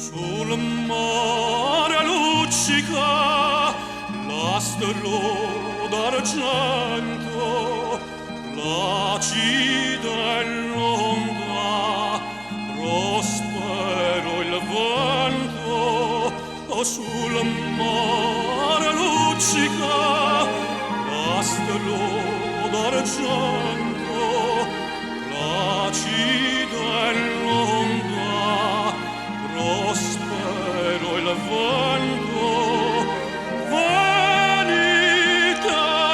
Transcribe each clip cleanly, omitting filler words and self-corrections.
Sul mare luccica la stella d'argento, placida e l'onda, prospero il vento. Sul mare luccica la stella d'argento, placida e l'onda, prospero il vento. Venite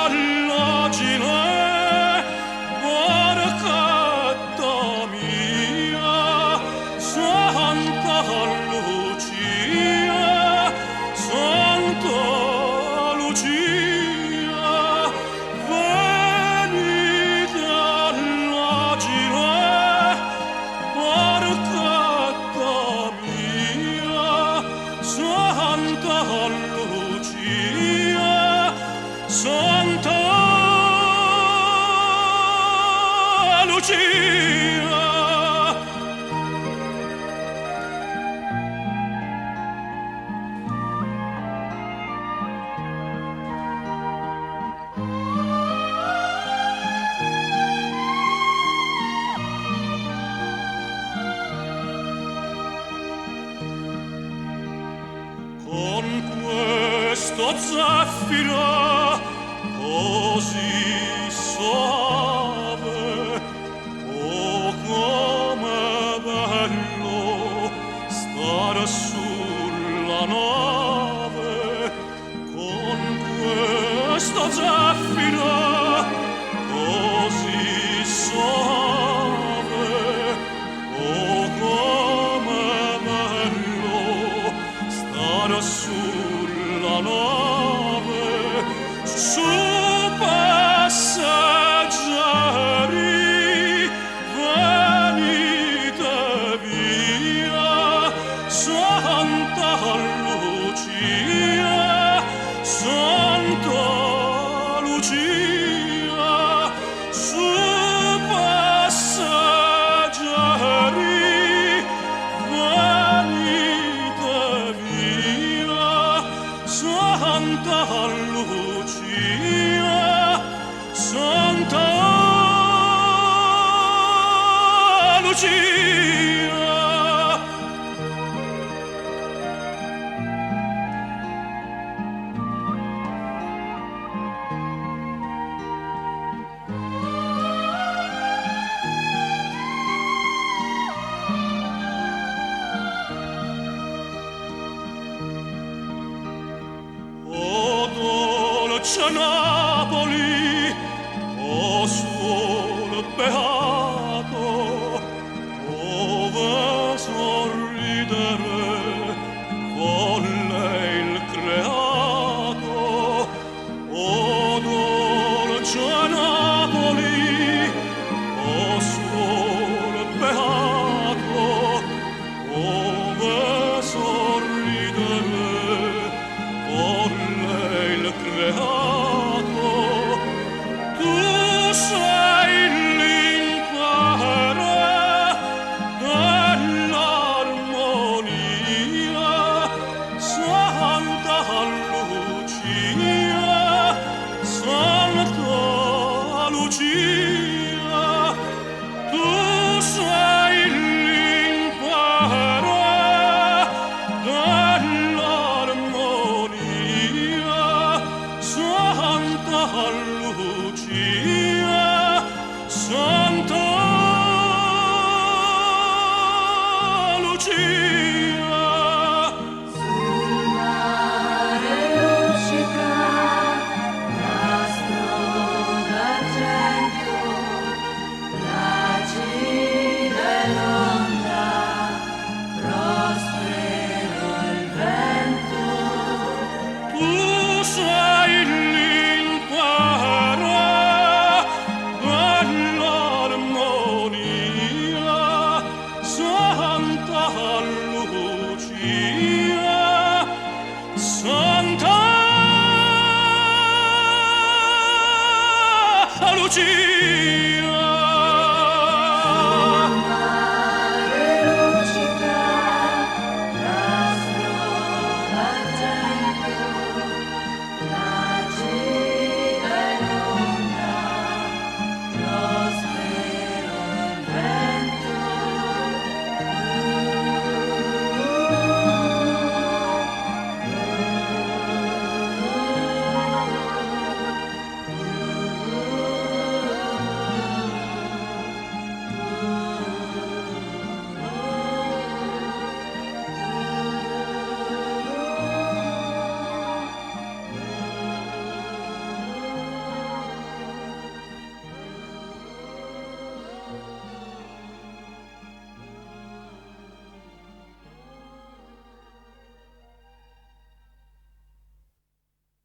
all'agile, barcetta mia, Santa Lucia, Santa Lucia. Venite all'agile, barcetta mia, Santa Lucia, Santa Lucia. Con questo zeffiro così soave, oh com'è bello stare sulla nave. Con questo zeffiro così soave, oh com'è bello stare sulla nave. Su passeggeri, venite via, Santa Lucia, Santa Lucia. Su passeggeri, venite via, Santa Lucia, Santa Lucia. O dolce